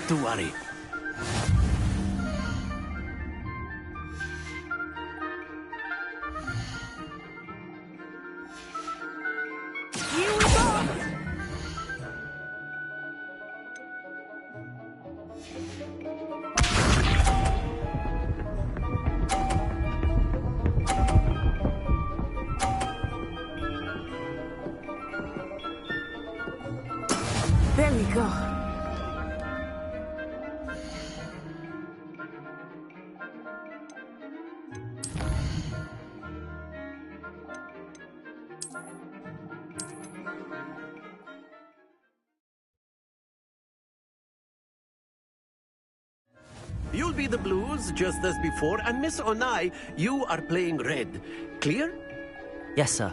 Not to worry. Here we go! There we go. You'll be the blues just as before, and Miss Onai, you are playing red. Clear? Yes, sir.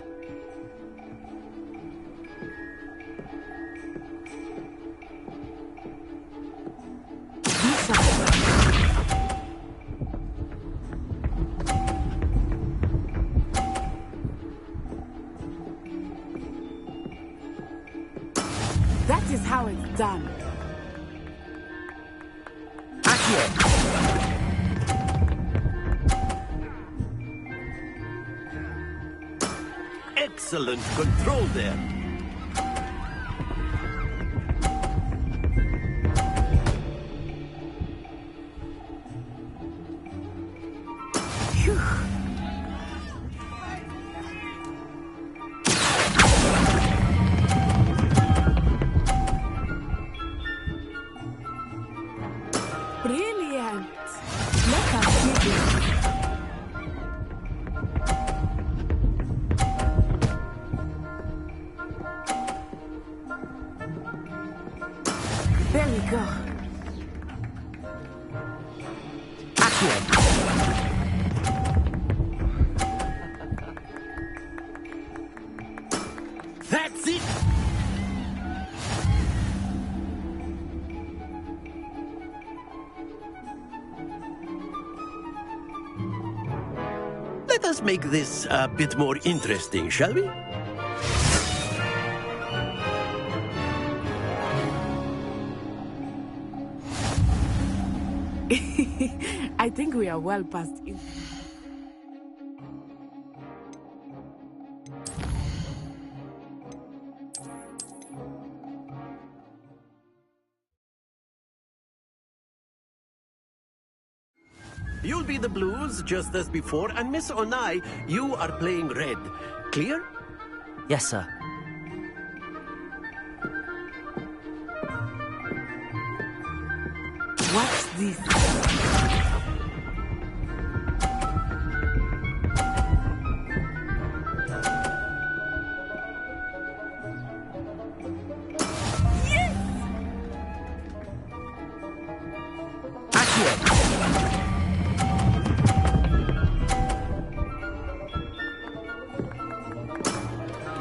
That is how it's done. Excellent control there. Phew. Brilliant. Let us see this. There we go. That's it! Let us make this a bit more interesting, shall we? I think we are well past it. You'll be the blues just as before, and Miss Onai, you are playing red. Clear? Yes, sir. What's this?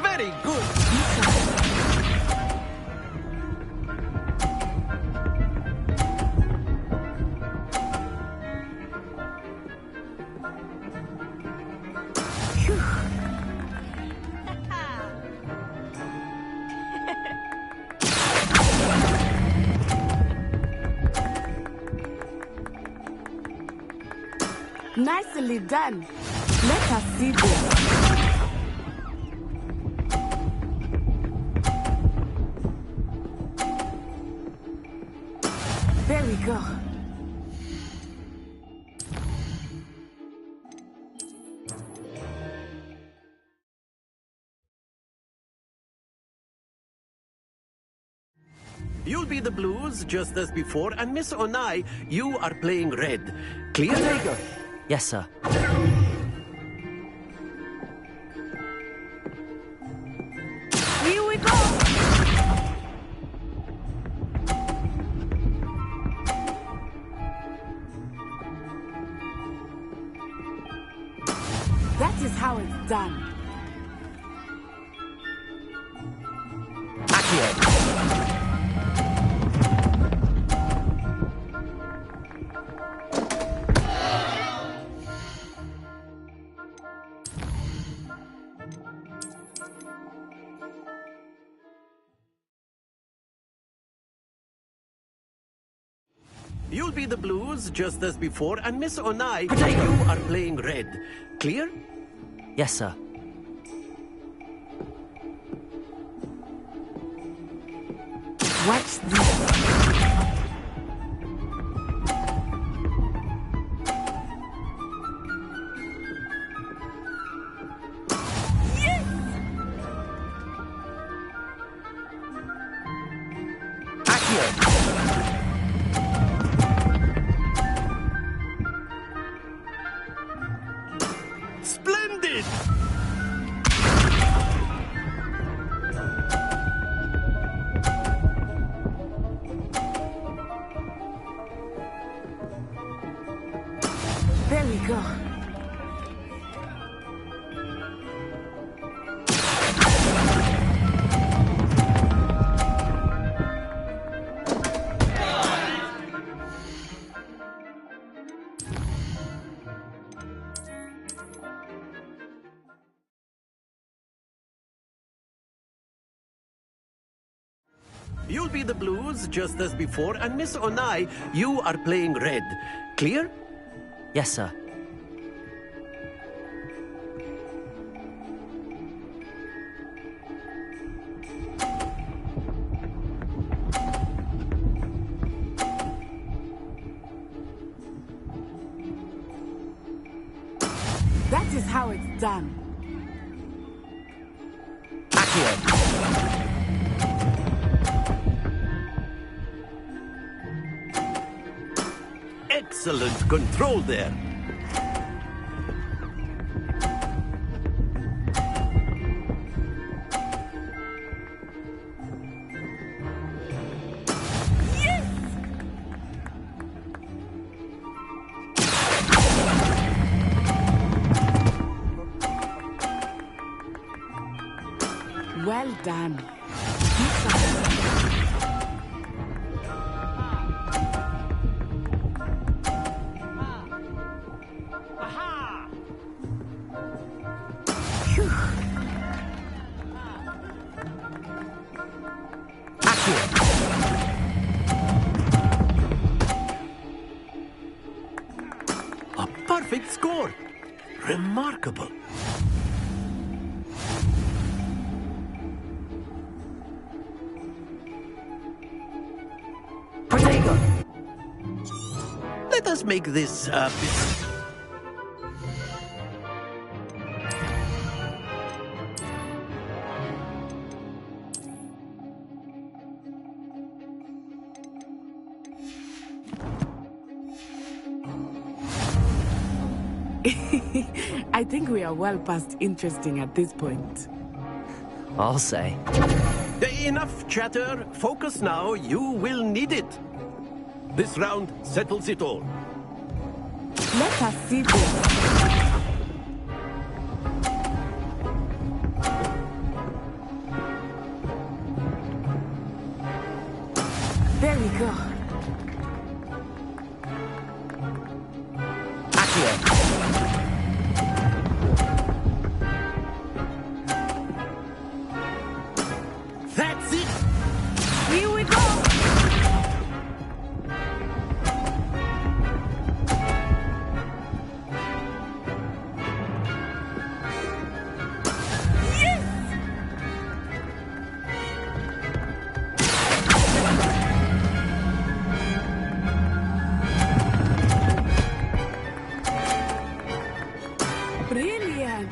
Very good. Phew. Nicely done. Let us see this. There we go. You'll be the blues just as before, and Miss Onai, you are playing red. Clear? Yes, sir. Here we go. That is how it's done. You'll be the blues just as before, and Miss Onai, Potato. you are playing red. Clear? Yes, sir. Watch this. Accio. Splendid! There we go. You'll be the blues just as before, and Miss Onai, you are playing red. Clear? Yes, sir. That is how it's done. Accio. Excellent control there. Well done. Phew. A perfect score. Remarkable. Potato. Let us make this a bit... I think we are well past interesting at this point. I'll say. Enough chatter. Focus now. You will need it. This round settles it all. Let us see this. There we go. Accio. That's it. Here we go. Brilliant.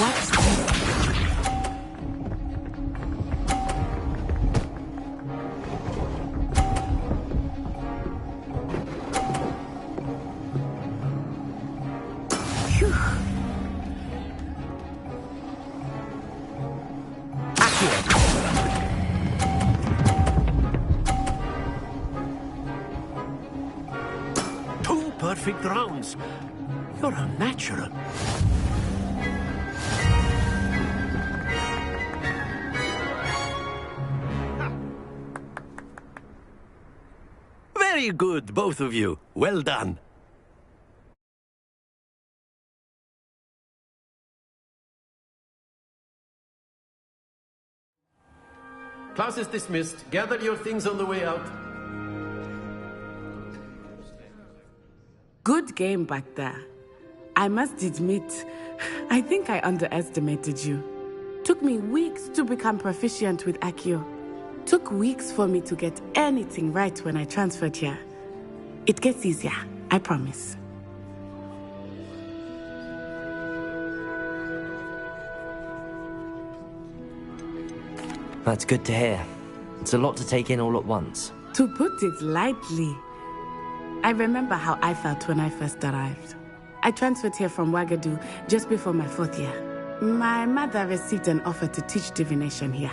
Watch this. Phew. Accio. Two perfect rounds. You're a natural. Very good, both of you. Well done. Class is dismissed. Gather your things on the way out. Good game back there. I must admit, I think I underestimated you. Took me weeks to become proficient with Accio. Took weeks for me to get anything right when I transferred here. It gets easier, I promise. That's good to hear. It's a lot to take in all at once. To put it lightly, I remember how I felt when I first arrived. I transferred here from Wagadu just before my 4th year. My mother received an offer to teach divination here.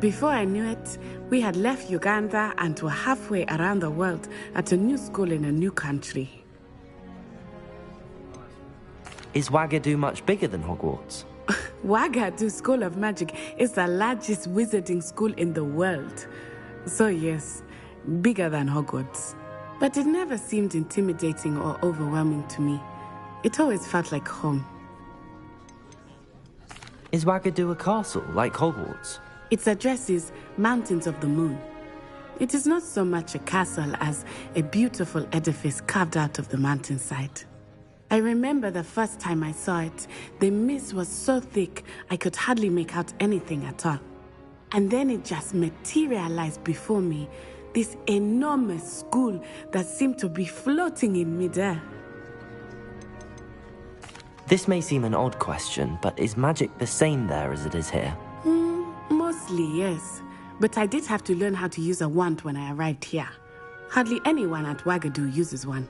Before I knew it, we had left Uganda and were halfway around the world at a new school in a new country. Is Wagadu much bigger than Hogwarts? Wagadu School of Magic is the largest wizarding school in the world. So yes, bigger than Hogwarts. But it never seemed intimidating or overwhelming to me. It always felt like home. Is Wagadu a castle, like Hogwarts? Its address is Mountains of the Moon. It is not so much a castle as a beautiful edifice carved out of the mountainside. I remember the first time I saw it, the mist was so thick I could hardly make out anything at all. And then it just materialized before me, this enormous school that seemed to be floating in midair. This may seem an odd question, but is magic the same there as it is here? Mostly, yes. But I did have to learn how to use a wand when I arrived here. Hardly anyone at Wagadu uses one.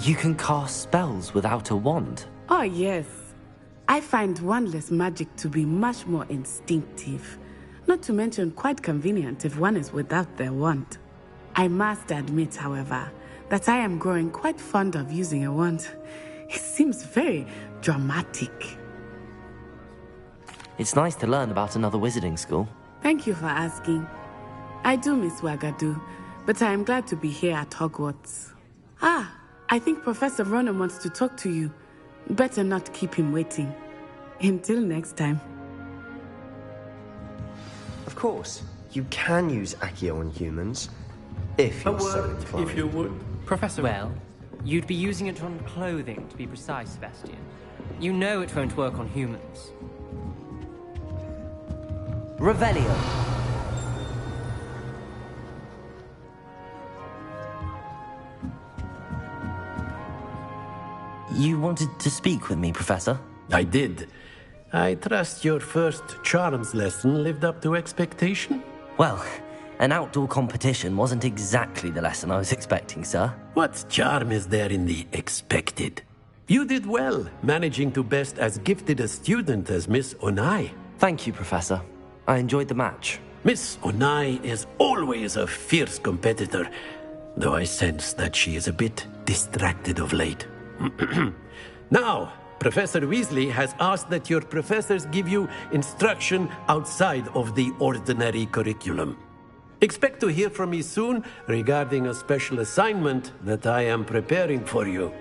You can cast spells without a wand? Oh, yes. I find wandless magic to be much more instinctive. Not to mention quite convenient if one is without their wand. I must admit, however, that I am growing quite fond of using a wand. It seems very dramatic. It's nice to learn about another wizarding school. Thank you for asking. I do miss Wagadu, but I am glad to be here at Hogwarts. I think Professor Ronen wants to talk to you. Better not keep him waiting. Until next time. Of course, you can use Accio on humans, if A you're so word, inclined. if you would. Professor, well, you'd be using it on clothing, to be precise, Sebastian. You know it won't work on humans. Revelio. You wanted to speak with me, Professor? I did. I trust your first charms lesson lived up to expectation? Well, an outdoor competition wasn't exactly the lesson I was expecting, sir. What charm is there in the expected? You did well, managing to best as gifted a student as Miss Onai. Thank you, Professor. I enjoyed the match. Miss Onai is always a fierce competitor, though I sense that she is a bit distracted of late. Now, Professor Weasley has asked that your professors give you instruction outside of the ordinary curriculum. Expect to hear from me soon regarding a special assignment that I am preparing for you.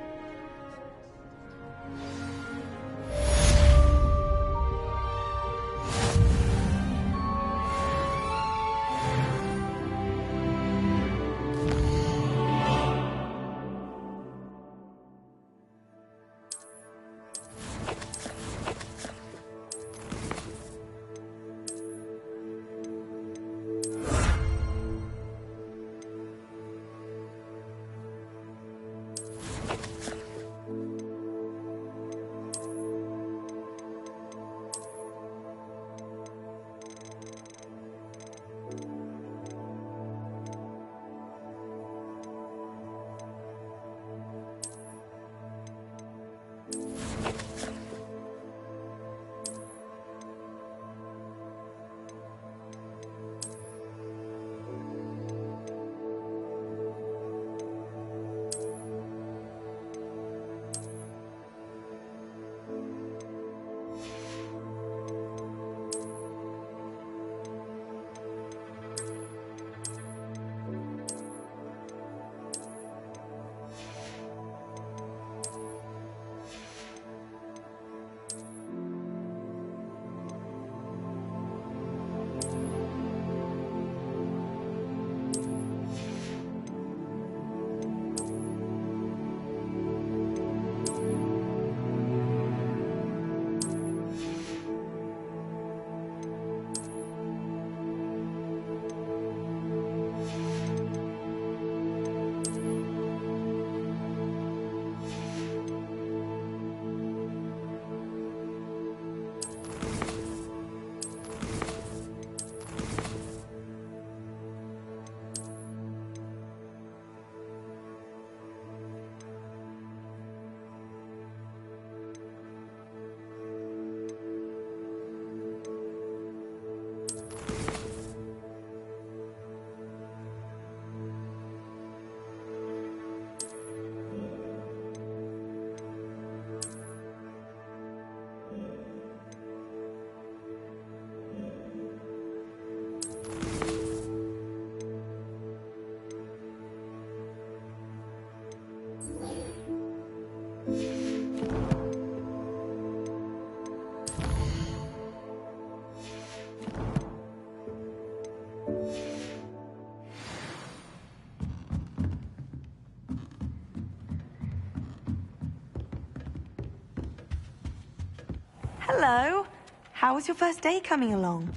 Hello. How was your first day coming along?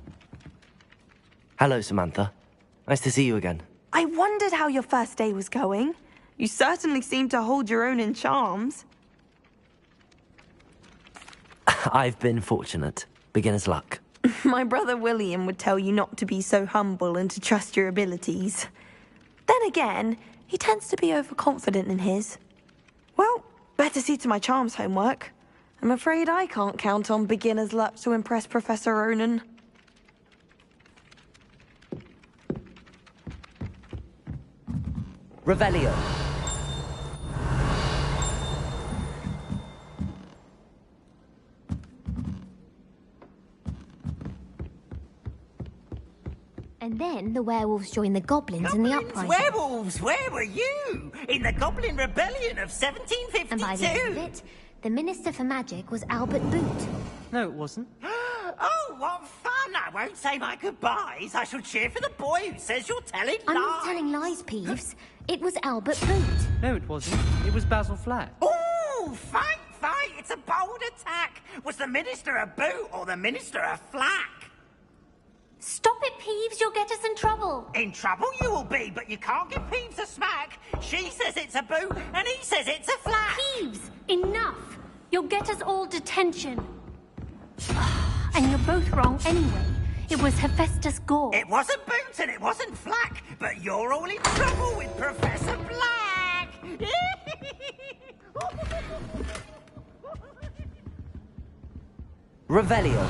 Hello, Samantha. Nice to see you again. I wondered how your first day was going. You certainly seem to hold your own in charms. I've been fortunate. Beginner's luck. My brother William would tell you not to be so humble and to trust your abilities. Then again, he tends to be overconfident in his. Well, better see to my charms homework. I'm afraid I can't count on beginner's luck to impress Professor Ronan. Revelio. And then the werewolves joined the goblins in the uprising. Werewolves, where were you? In the Goblin Rebellion of 1752? And by the end of it, the Minister for Magic was Albert Boot. No, it wasn't. Oh, what fun! I won't say my goodbyes. I shall cheer for the boy who says you're telling I'm lies. not telling lies, Peeves. It was Albert Boot. No, it wasn't. It was Basil Flack. Oh, fight, fight! It's a bold attack. Was the Minister a boot or the Minister a flack? Stop it, Peeves. You'll get us in trouble. In trouble you will be, but you can't give Peeves a smack. She says it's a boot, and he says it's a flack. Peeves, enough. You'll get us all detention. And you're both wrong anyway. It was Hephaestus Gore. It wasn't boot and it wasn't flack, but you're all in trouble with Professor Black. Revelio.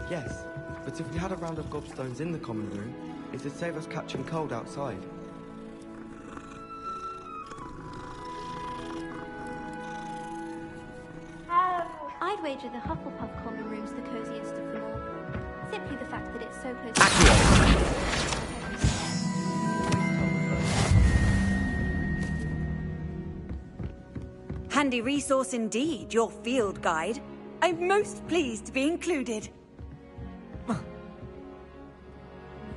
Yes, but if we had a round of gobstones in the common room, it'd save us catching cold outside. I'd wager the Hufflepuff common room's the coziest of them all. Simply the fact that it's so close Handy resource indeed, your field guide. I'm most pleased to be included.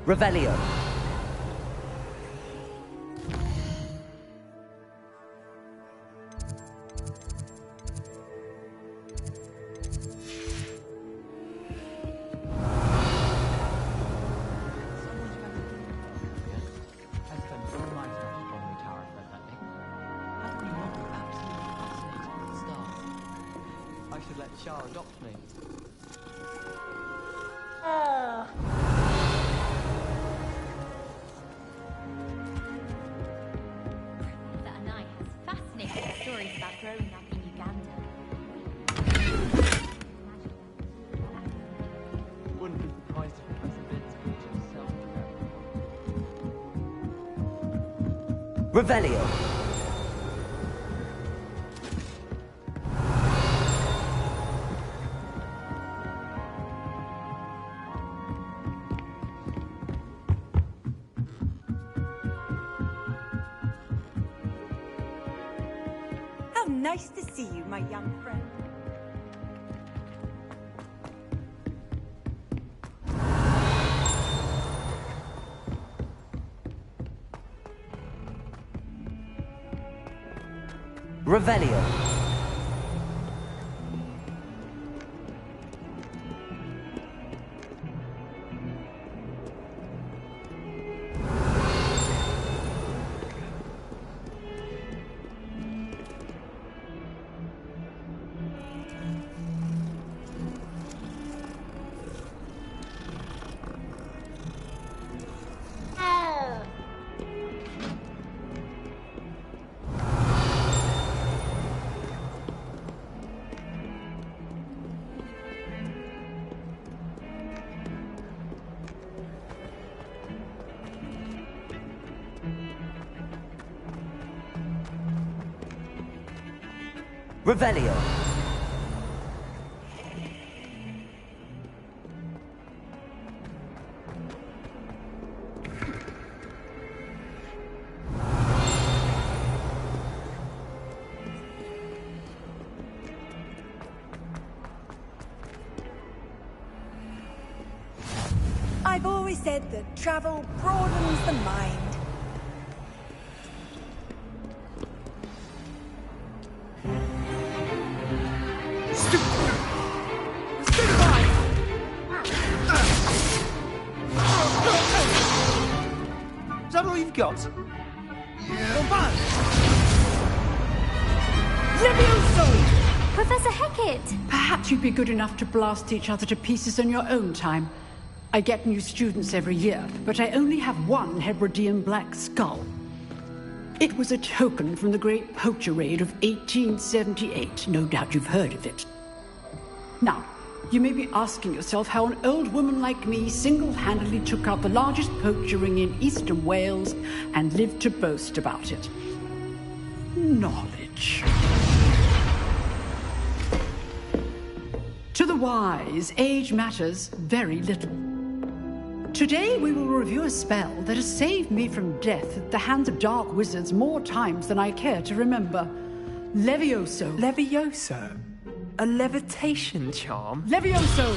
Revelio. Shah adopt me. that and I has fascinating stories about growing up in Uganda. Wouldn't be surprised if Professor Vince put himself together. Revelio. Nice to see you, my young friend. Revelio. Revelio. I've always said that travel broadens the mind. Is that all you've got? Levioso! Professor Hecat! Perhaps you'd be good enough to blast each other to pieces in your own time. I get new students every year, but I only have one Hebridean black skull. It was a token from the Great Poacher Raid of 1878. No doubt you've heard of it. Now, you may be asking yourself how an old woman like me single-handedly took out the largest poacher ring in eastern Wales and lived to boast about it. Knowledge. To the wise, age matters very little. Today we will review a spell that has saved me from death at the hands of dark wizards more times than I care to remember. Levioso. Levioso? A levitation charm? Levioso!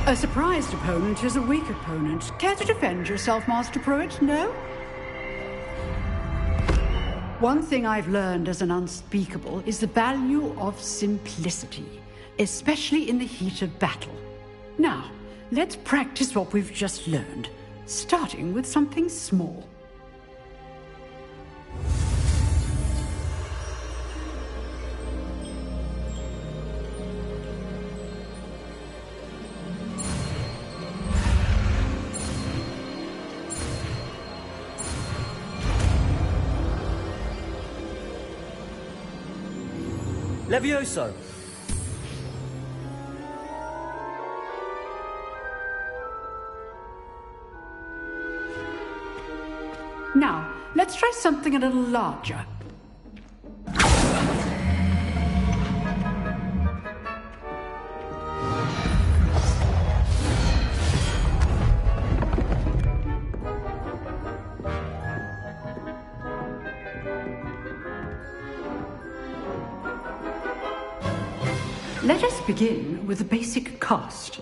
A surprised opponent is a weak opponent. Care to defend yourself, Master Pruitt? No? One thing I've learned as an unspeakable is the value of simplicity, especially in the heat of battle. Now, let's practice what we've just learned, starting with something small. Levioso. Now, let's try something a little larger. Let us begin with the basic cast.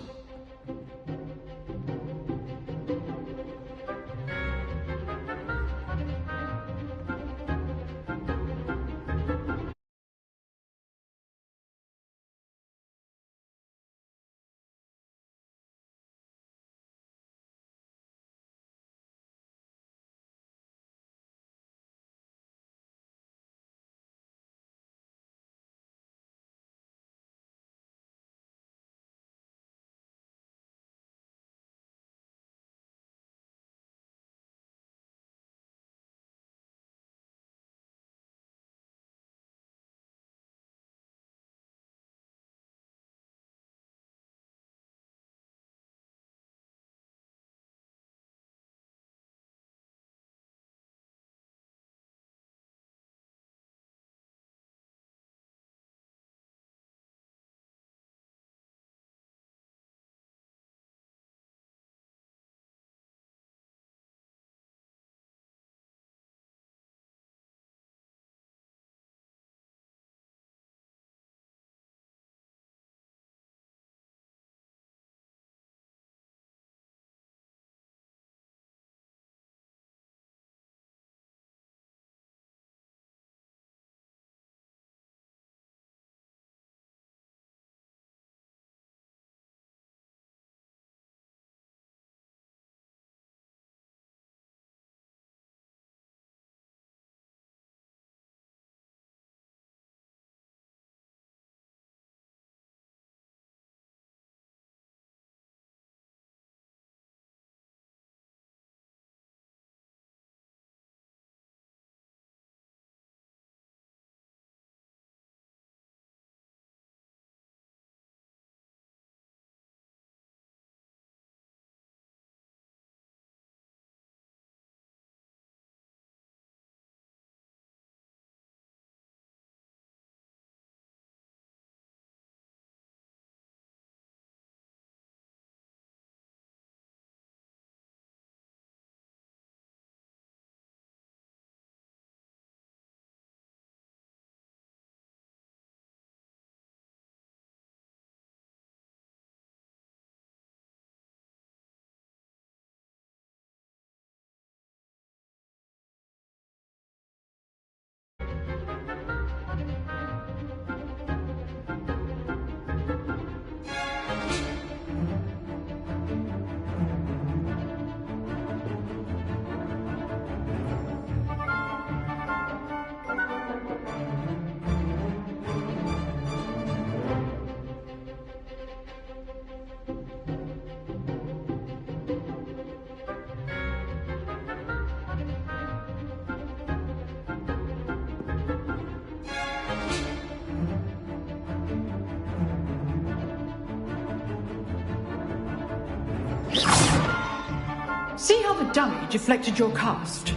See how the dummy deflected your cast?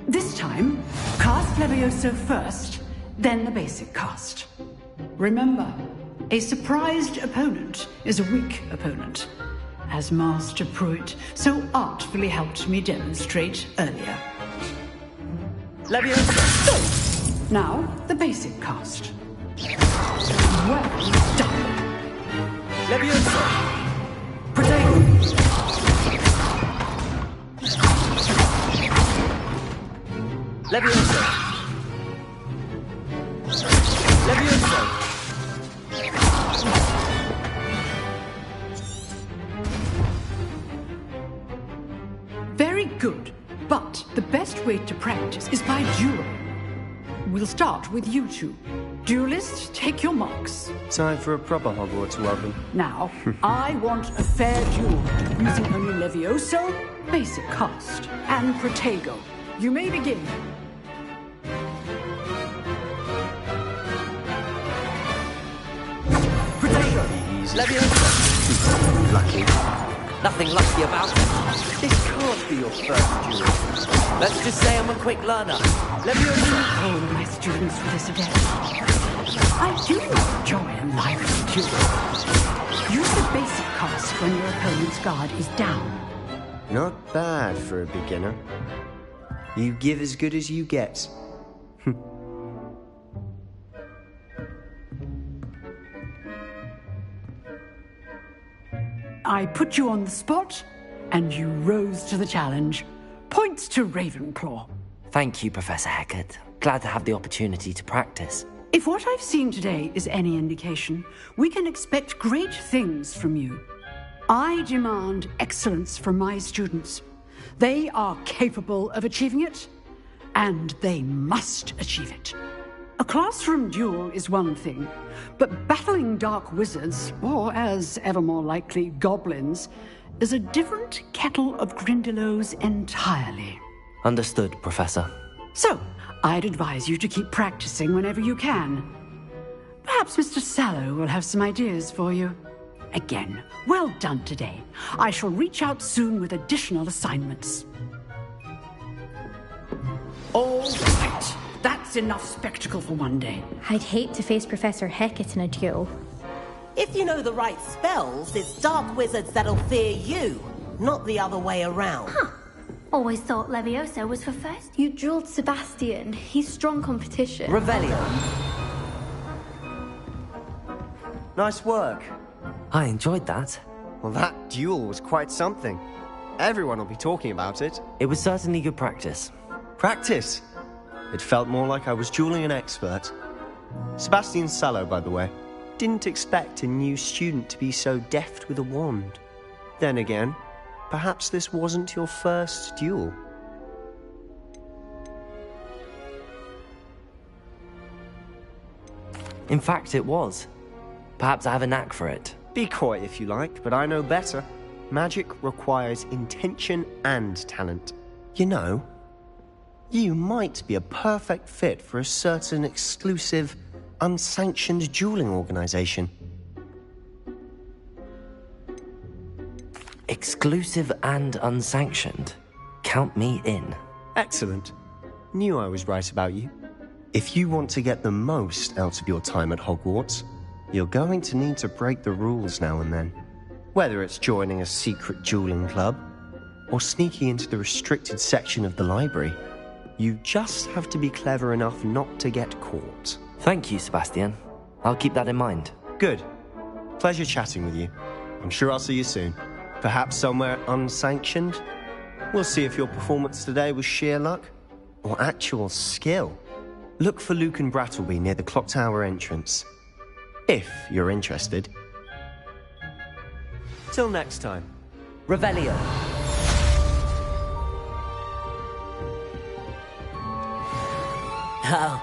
This time, cast Levioso first, then the basic cast. Remember, a surprised opponent is a weak opponent, as Master Pruitt so artfully helped me demonstrate earlier. Levioso! Now, the basic cast. Well done. Levioso! Protego! Levioso! Levioso! Very good, but the best way to practice is by duel. We'll start with you two. Duelists, take your marks. Time for a proper Hogwarts welcome. Now, I want a fair duel, using only Levioso, basic cast, and Protego. You may begin. Protego! Levioso! Lucky. Nothing lucky about it. This can't be your first duel. Let's just say I'm a quick learner. Levioso! Oh, my students for this event. I do enjoy a lively duel. Use the basic cast when your opponent's guard is down. Not bad for a beginner. You give as good as you get. I put you on the spot, and you rose to the challenge. Points to Ravenclaw. Thank you, Professor Hecat. Glad to have the opportunity to practice. If what I've seen today is any indication, we can expect great things from you. I demand excellence from my students. They are capable of achieving it, and they must achieve it. A classroom duel is one thing, but battling dark wizards, or as ever more likely, goblins, is a different kettle of Grindylows entirely. Understood, Professor. So, I'd advise you to keep practicing whenever you can. Perhaps Mr. Sallow will have some ideas for you. Again, well done today. I shall reach out soon with additional assignments. All right. That's enough spectacle for one day. I'd hate to face Professor Hecat in a duel. If you know the right spells, it's dark wizards that'll fear you, not the other way around. Huh. Always thought Levioso was for first. You dueled Sebastian. He's strong competition. Revelio. Nice work. I enjoyed that. Well, that duel was quite something. Everyone will be talking about it. It was certainly good practice. Practice? It felt more like I was dueling an expert. Sebastian Sallow, by the way, didn't expect a new student to be so deft with a wand. Then again, perhaps this wasn't your first duel. In fact, it was. Perhaps I have a knack for it. Be coy if you like, but I know better. Magic requires intention and talent. You know, you might be a perfect fit for a certain exclusive, unsanctioned dueling organization. Exclusive and unsanctioned. Count me in. Excellent. Knew I was right about you. If you want to get the most out of your time at Hogwarts, you're going to need to break the rules now and then. Whether it's joining a secret dueling club, or sneaking into the restricted section of the library, you just have to be clever enough not to get caught. Thank you, Sebastian. I'll keep that in mind. Good. Pleasure chatting with you. I'm sure I'll see you soon. Perhaps somewhere unsanctioned? We'll see if your performance today was sheer luck or actual skill. Look for Luke and Brattleby near the Clock Tower entrance. If you're interested. Till next time. Revelio. Oh,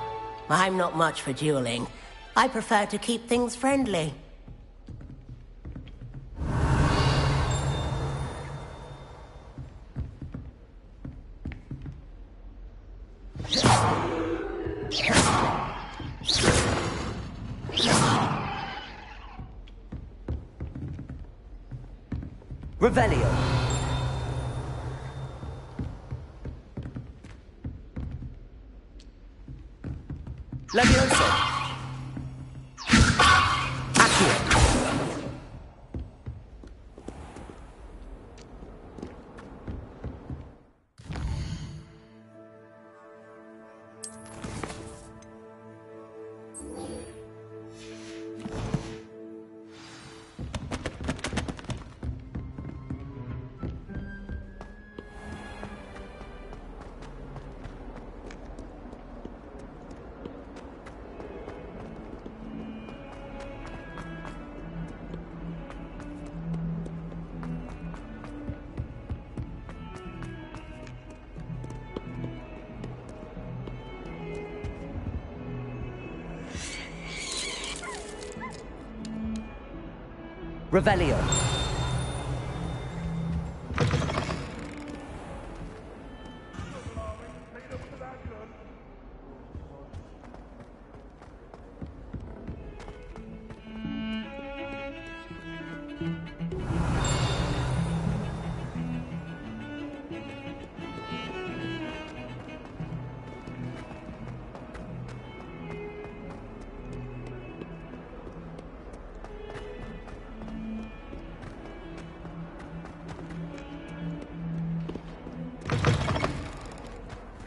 I'm not much for dueling. I prefer to keep things friendly. Revelio. Levioso! Accio! Revelio.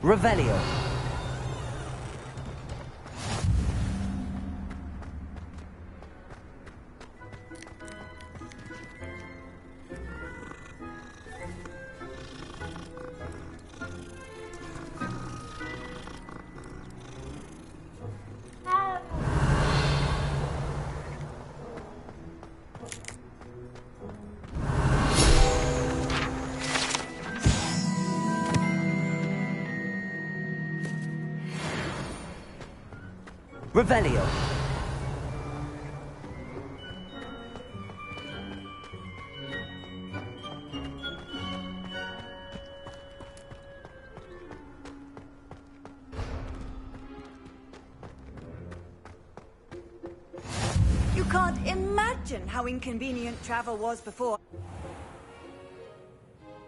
Revelio. Revelio. You can't imagine how inconvenient travel was before.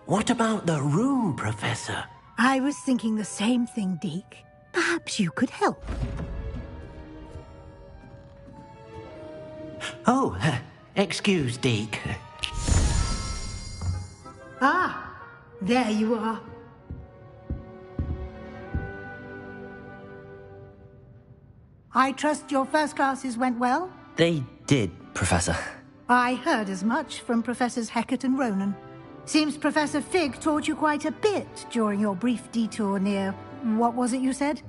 What about the room, Professor? I was thinking the same thing, Deke. Perhaps you could help. Oh, excuse, Deke. Ah, there you are. I trust your first classes went well? They did, Professor. I heard as much from Professors Hecat and Ronan. Seems Professor Fig taught you quite a bit during your brief detour near... what was it you said?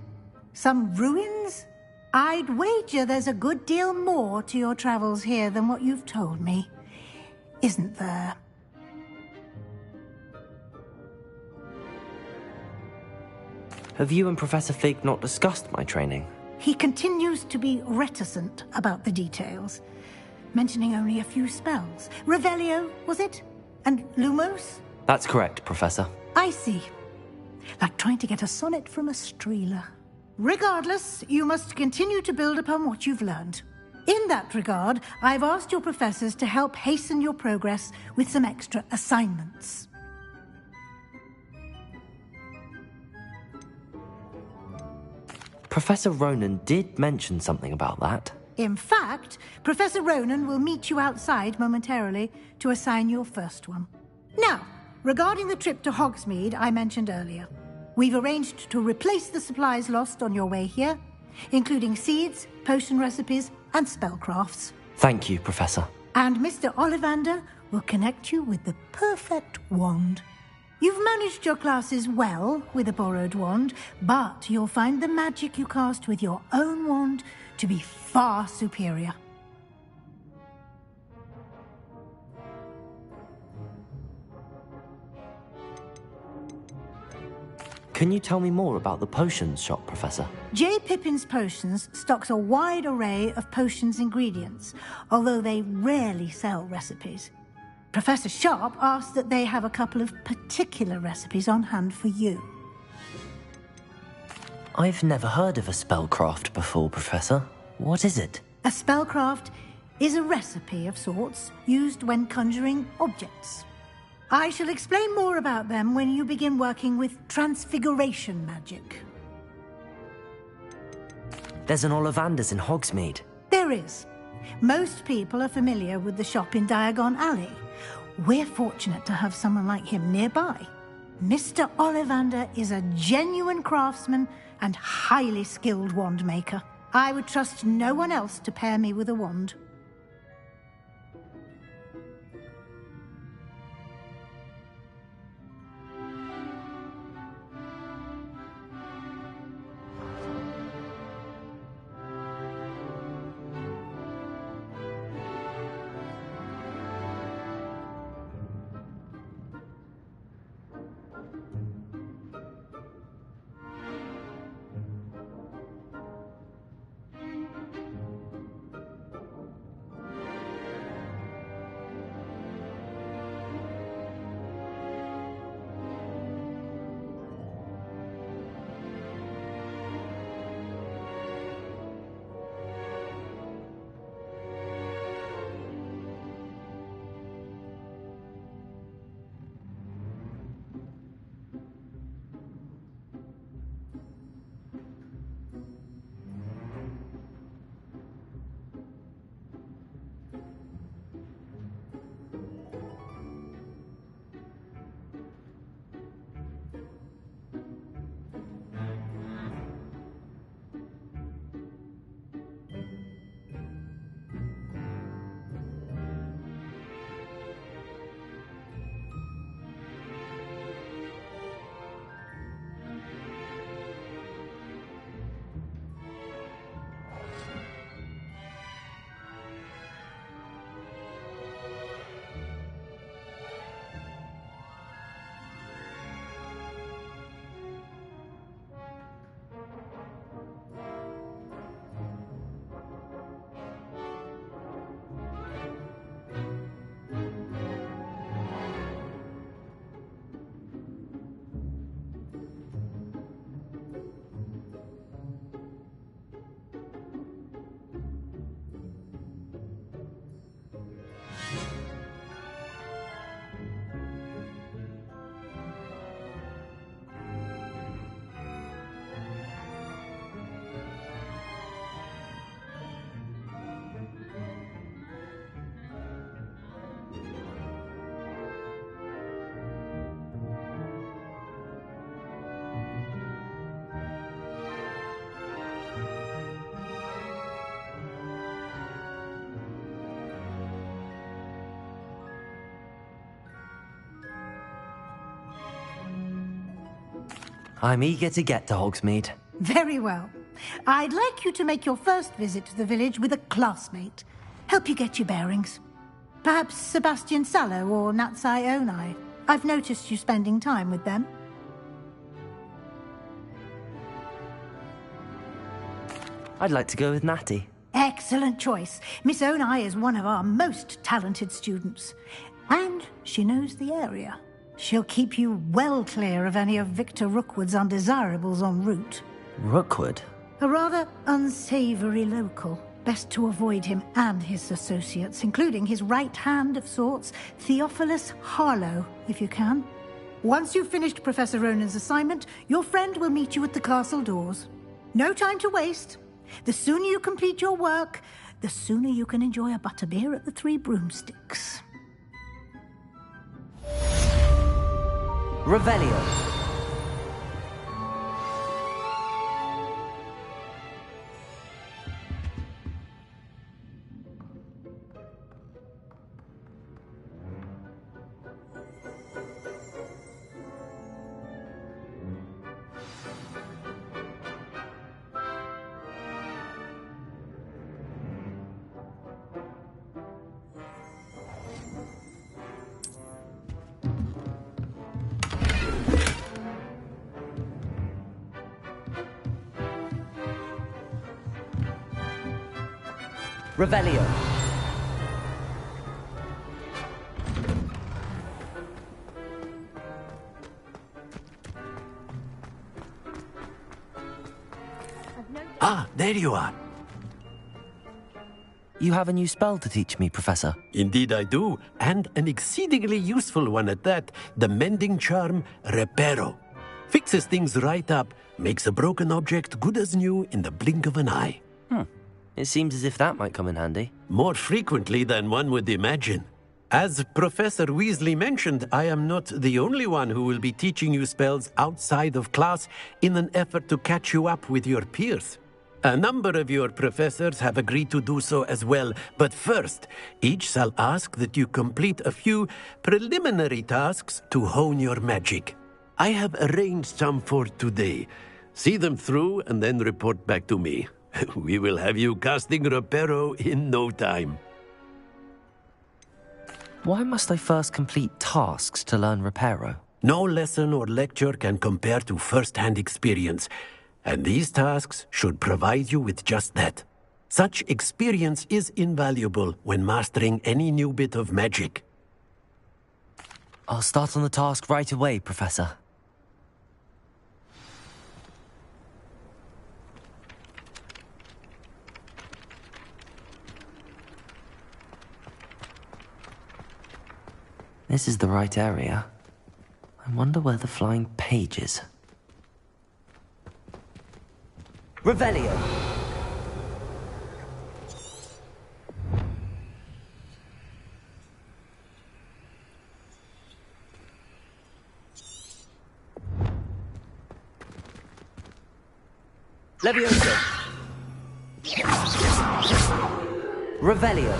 Some ruins? I'd wager there's a good deal more to your travels here than what you've told me. Isn't there? Have you and Professor Fig not discussed my training? He continues to be reticent about the details, mentioning only a few spells. Revelio, was it? And Lumos? That's correct, Professor. I see. Like trying to get a sonnet from a Streeler. Regardless, you must continue to build upon what you've learned. In that regard, I've asked your professors to help hasten your progress with some extra assignments. Professor Ronan did mention something about that. In fact, Professor Ronan will meet you outside momentarily to assign your first one. Now, regarding the trip to Hogsmeade I mentioned earlier, we've arranged to replace the supplies lost on your way here, including seeds, potion recipes, and spellcrafts. Thank you, Professor. And Mr. Ollivander will connect you with the perfect wand. You've managed your classes well with a borrowed wand, but you'll find the magic you cast with your own wand to be far superior. Can you tell me more about the potions shop, Professor? J. Pippin's Potions stocks a wide array of potions ingredients, although they rarely sell recipes. Professor Sharp asked that they have a couple of particular recipes on hand for you. I've never heard of a spellcraft before, Professor. What is it? A spellcraft is a recipe of sorts used when conjuring objects. I shall explain more about them when you begin working with transfiguration magic. There's an Ollivander's in Hogsmeade. There is. Most people are familiar with the shop in Diagon Alley. We're fortunate to have someone like him nearby. Mr. Ollivander is a genuine craftsman and highly skilled wand maker. I would trust no one else to pair me with a wand. I'm eager to get to Hogsmeade. Very well. I'd like you to make your first visit to the village with a classmate. Help you get your bearings. Perhaps Sebastian Sallow or Natsai Onai. I've noticed you spending time with them. I'd like to go with Natty. Excellent choice. Miss Onai is one of our most talented students. And she knows the area. She'll keep you well clear of any of Victor Rookwood's undesirables en route. Rookwood? A rather unsavory local. Best to avoid him and his associates, including his right hand of sorts, Theophilus Harlow, if you can. Once you've finished Professor Ronan's assignment, your friend will meet you at the castle doors. No time to waste. The sooner you complete your work, the sooner you can enjoy a butterbeer at the Three Broomsticks. Revelio. Revelio. Ah, there you are. You have a new spell to teach me, Professor. Indeed I do, and an exceedingly useful one at that, the mending charm Reparo. Fixes things right up, makes a broken object good as new in the blink of an eye. It seems as if that might come in handy. More frequently than one would imagine. As Professor Weasley mentioned, I am not the only one who will be teaching you spells outside of class in an effort to catch you up with your peers. A number of your professors have agreed to do so as well, but first, each shall ask that you complete a few preliminary tasks to hone your magic. I have arranged some for today. See them through and then report back to me. We will have you casting Reparo in no time. Why must I first complete tasks to learn Reparo? No lesson or lecture can compare to first-hand experience, and these tasks should provide you with just that. Such experience is invaluable when mastering any new bit of magic. I'll start on the task right away, Professor. This is the right area. I wonder where the flying page is. Revelio! Levioso! Revelio!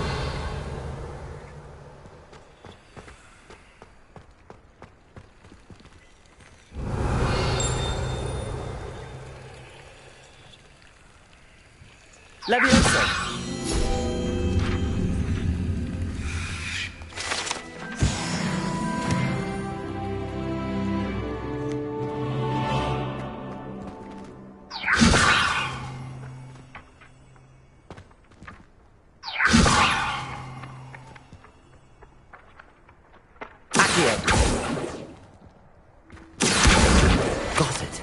Levioso! Accio! Got it.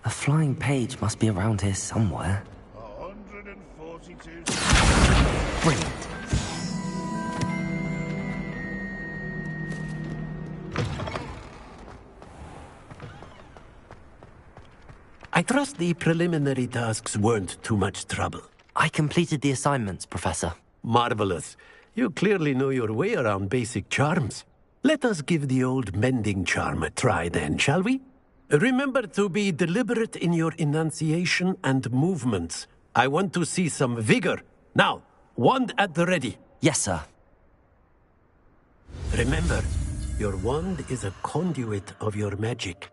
A flying page must be around here somewhere. 142. Brilliant. I trust the preliminary tasks weren't too much trouble. I completed the assignments, Professor. Marvelous. You clearly know your way around basic charms. Let us give the old mending charm a try then, shall we? Remember to be deliberate in your enunciation and movements. I want to see some vigor. Now, wand at the ready. Yes, sir. Remember, your wand is a conduit of your magic.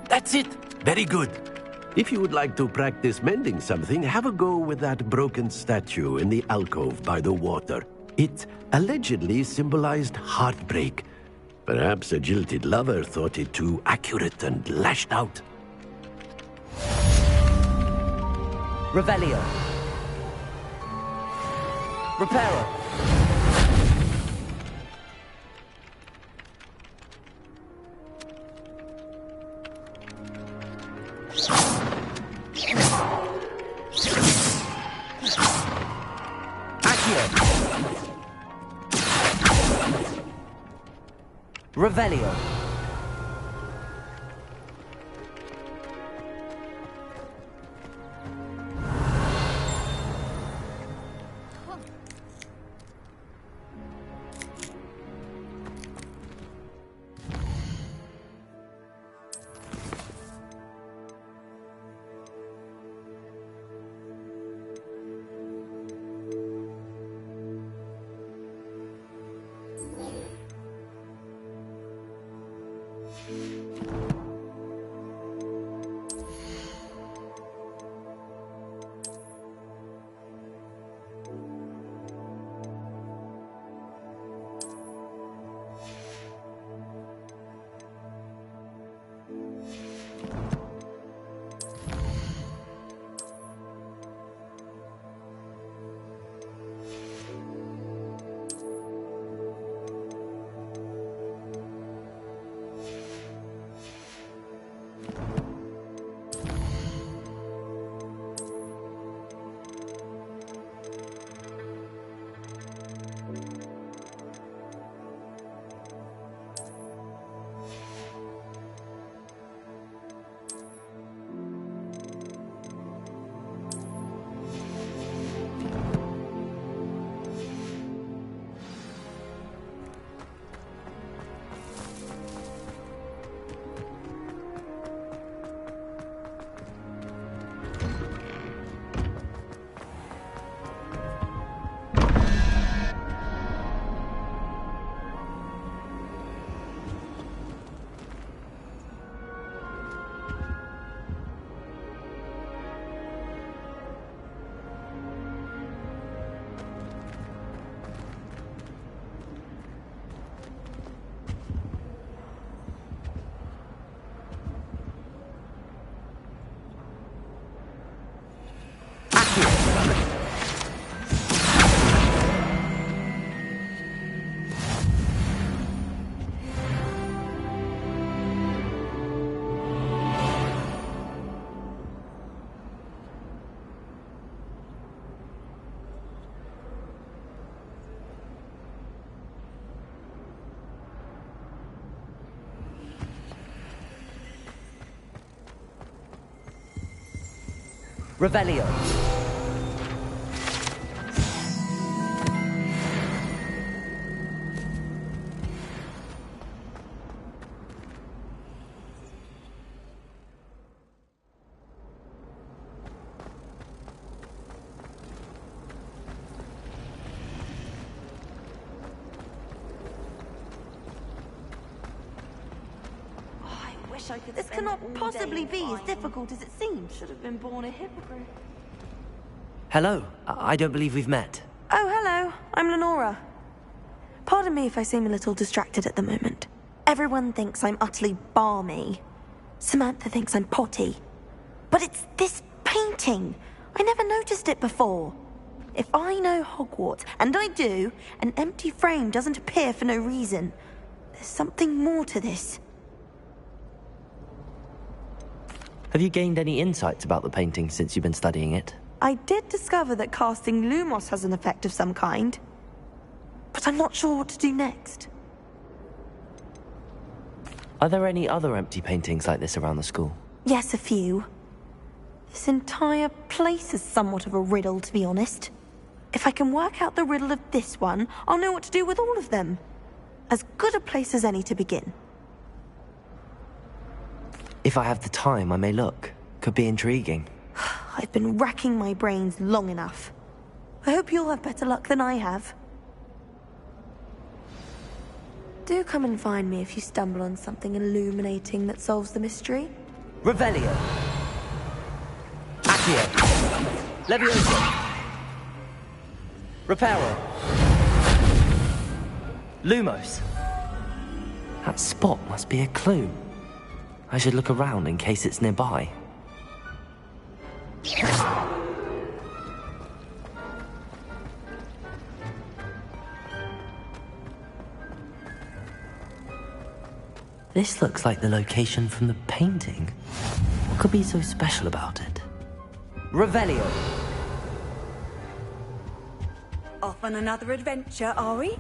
That's it. Very good. If you would like to practice mending something, have a go with that broken statue in the alcove by the water. It allegedly symbolized heartbreak. Perhaps a jilted lover thought it too accurate and lashed out. Revelio. Reparo. Revelio. Revelio. This cannot possibly be as difficult as it seems. Should have been born a hypocrite. Hello. I don't believe we've met. Oh, hello. I'm Lenora. Pardon me if I seem a little distracted at the moment. Everyone thinks I'm utterly balmy. Samantha thinks I'm potty. But it's this painting. I never noticed it before. If I know Hogwarts, and I do, an empty frame doesn't appear for no reason. There's something more to this. Have you gained any insights about the painting since you've been studying it? I did discover that casting Lumos has an effect of some kind. But I'm not sure what to do next. Are there any other empty paintings like this around the school? Yes, a few. This entire place is somewhat of a riddle, to be honest. If I can work out the riddle of this one, I'll know what to do with all of them. As good a place as any to begin. If I have the time, I may look. Could be intriguing. I've been racking my brains long enough. I hope you'll have better luck than I have. Do come and find me if you stumble on something illuminating that solves the mystery. Revelio. Accio. Levioso. Reparo. Lumos. That spot must be a clue. I should look around in case it's nearby. This looks like the location from the painting. What could be so special about it? Revelio. Off on another adventure, are we?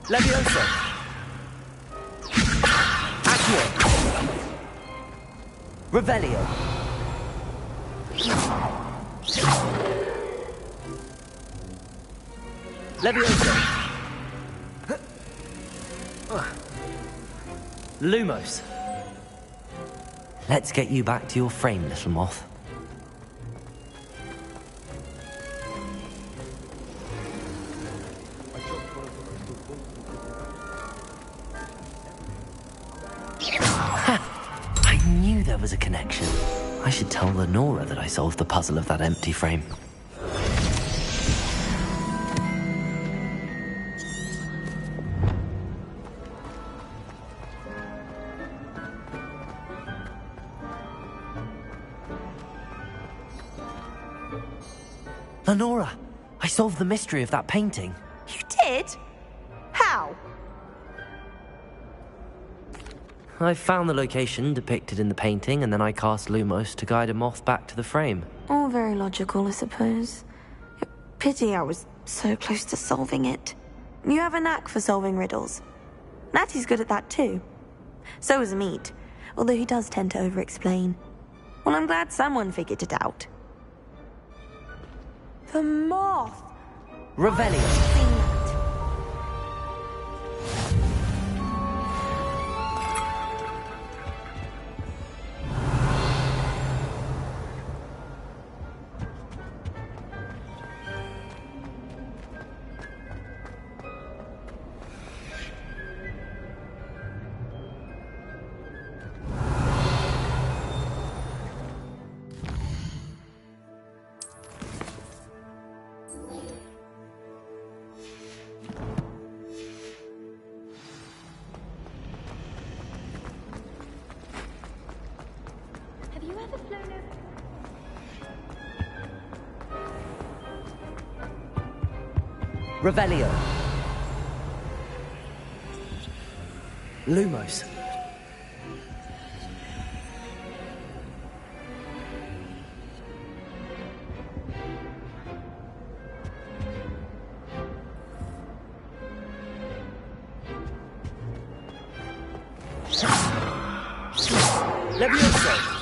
Levioso. Revelio. Levioso. Lumos. Let's get you back to your frame, little moth. There was a connection. I should tell Lenora that I solved the puzzle of that empty frame. Lenora, I solved the mystery of that painting. You did? How? I found the location depicted in the painting, and then I cast Lumos to guide a moth back to the frame. All very logical, I suppose. Pity I was so close to solving it. You have a knack for solving riddles. Natty's good at that too. So is Meat, although he does tend to over-explain. Well, I'm glad someone figured it out. The moth! Revelio. Revelio. Lumos. Levioso.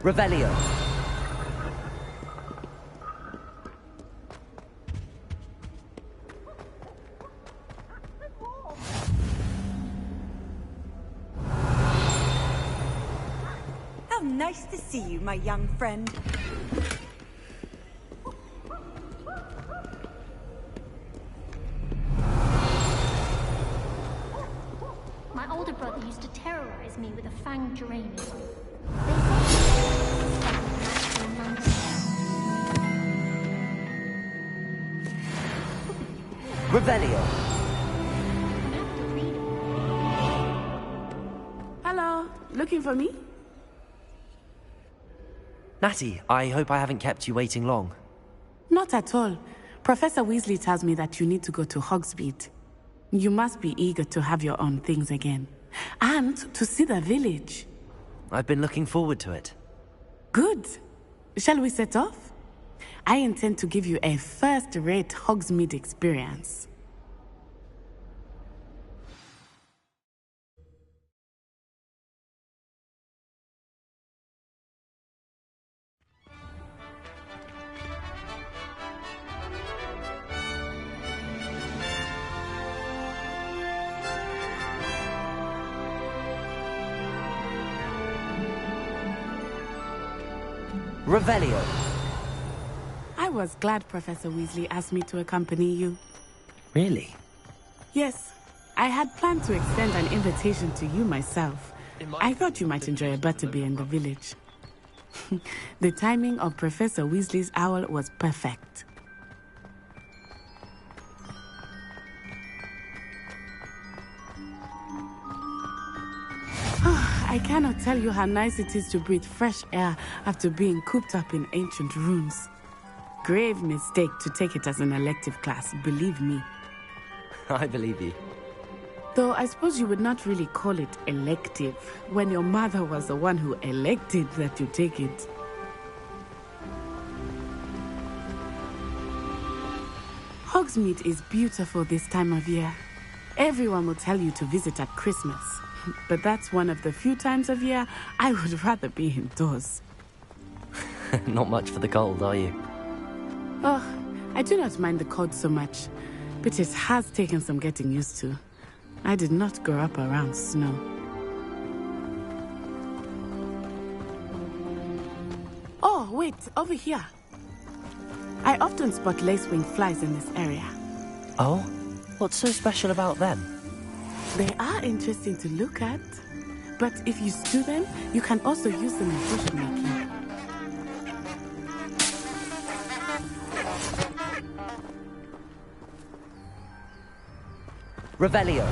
Revelio. How nice to see you, my young friend. My older brother used to terrorize me with a fanged geranium. Revelio. Hello, looking for me? Natty, I hope I haven't kept you waiting long. Not at all. Professor Weasley tells me that you need to go to Hogsmeade. You must be eager to have your own things again. And to see the village. I've been looking forward to it. Good. Shall we set off? I intend to give you a first-rate Hogsmeade experience. Revelio. I was glad Professor Weasley asked me to accompany you. Really? Yes. I had planned to extend an invitation to you myself. I thought you might enjoy a butterbeer in the village. The timing of Professor Weasley's owl was perfect. I cannot tell you how nice it is to breathe fresh air after being cooped up in ancient ruins. Grave mistake to take it as an elective class, believe me. I believe you. Though I suppose you would not really call it elective when your mother was the one who elected that you take it. Hogsmeade is beautiful this time of year. Everyone will tell you to visit at Christmas. But that's one of the few times of year I would rather be indoors. Not much for the cold, are you? Oh, I do not mind the cold so much, but it has taken some getting used to. I did not grow up around snow. Oh, wait, over here. I often spot lacewing flies in this area. Oh? What's so special about them? They are interesting to look at, but if you stew them, you can also use them in bushmaking. Revelio.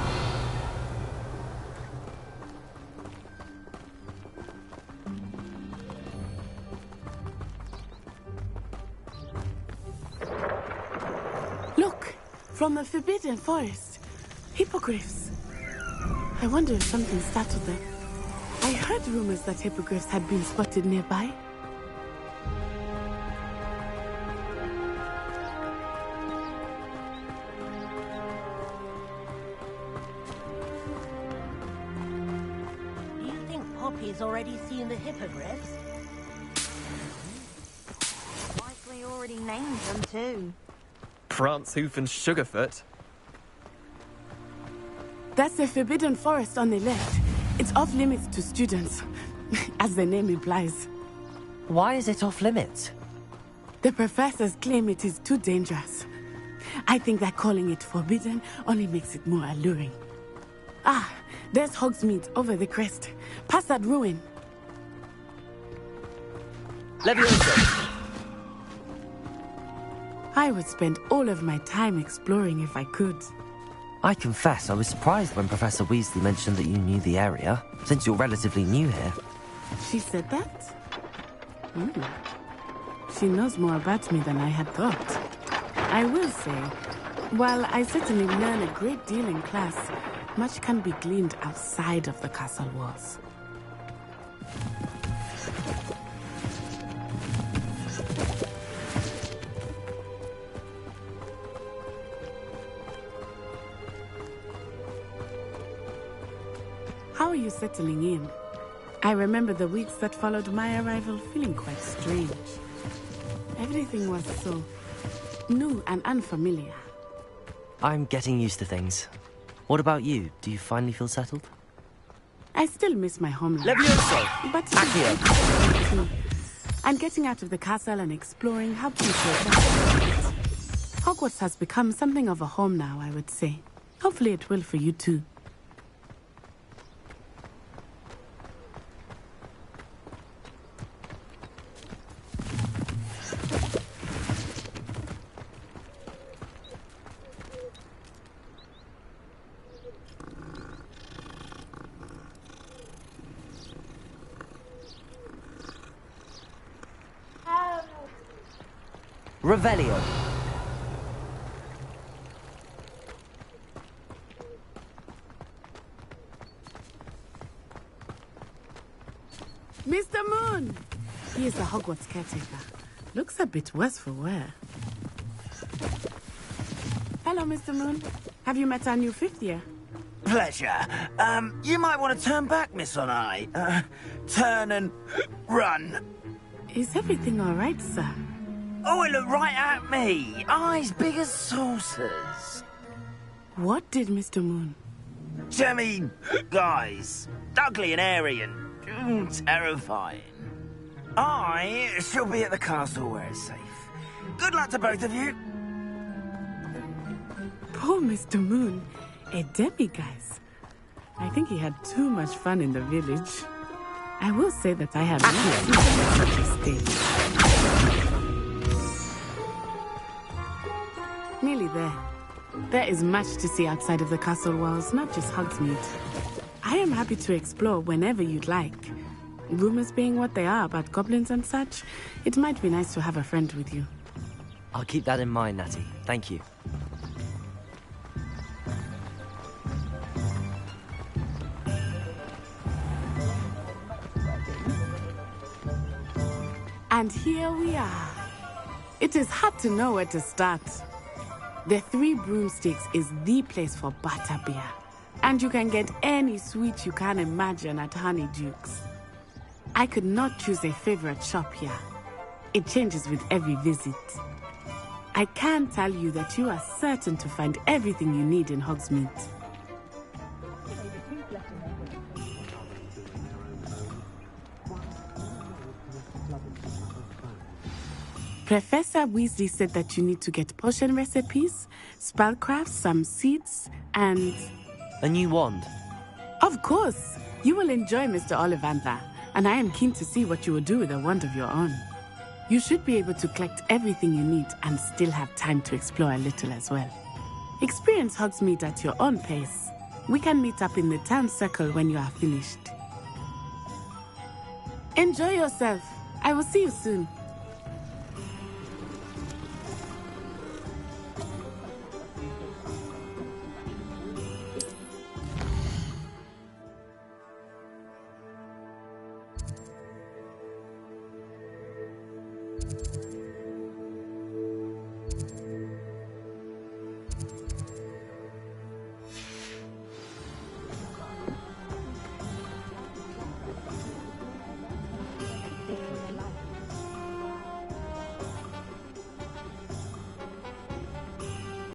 Look, from the Forbidden Forest. Hippogriffs. I wonder if something startled them. I heard rumors that hippogriffs had been spotted nearby. Do you think Poppy's already seen the hippogriffs? Likely already named them too. Prancehoof and Sugarfoot. That's the Forbidden Forest on the left. It's off limits to students, as the name implies. Why is it off limits? The professors claim it is too dangerous. I think that calling it forbidden only makes it more alluring. Ah, there's Hogsmeade over the crest. Past that ruin. Leviosa! I would spend all of my time exploring if I could. I confess I was surprised when Professor Weasley mentioned that you knew the area, since you're relatively new here. She said that? She knows more about me than I had thought. I will say, while I certainly learn a great deal in class, much can be gleaned outside of the castle walls. How are you settling in? I remember the weeks that followed my arrival feeling quite strange. Everything was so new and unfamiliar. I'm getting used to things. What about you? Do you finally feel settled? I still miss my homeland. Levioso! But Accio! And getting out of the castle and exploring helped me to Hogwarts has become something of a home now, I would say. Hopefully it will for you too. Revelio. Mr. Moon! He is the Hogwarts caretaker. Looks a bit worse for wear. Hello, Mr. Moon. Have you met our new fifth year? Pleasure. You might want to turn back, Miss Onai. Turn and run. Is everything all right, sir? Oh, it looked right at me. Eyes big as saucers. What did Mr. Moon? I mean, guys, ugly and airy and terrifying. I shall be at the castle where it's safe. Good luck to both of you. Poor Mr. Moon. A demiguise. I think he had too much fun in the village. I will say that I have never seen such a stage. Nearly there. There is much to see outside of the castle walls, not just Hogsmeade. I am happy to explore whenever you'd like. Rumors being what they are about goblins and such, it might be nice to have a friend with you. I'll keep that in mind, Natty. Thank you. And here we are. It is hard to know where to start. The Three Broomsticks is the place for butterbeer. And you can get any sweet you can imagine at Honeyduke's. I could not choose a favorite shop here. It changes with every visit. I can tell you that you are certain to find everything you need in Hogsmeade. Professor Weasley said that you need to get potion recipes, spellcraft, some seeds, and... a new wand. Of course! You will enjoy Mr. Ollivander, and I am keen to see what you will do with a wand of your own. You should be able to collect everything you need and still have time to explore a little as well. Experience Hogsmeade at your own pace. We can meet up in the town circle when you are finished. Enjoy yourself. I will see you soon.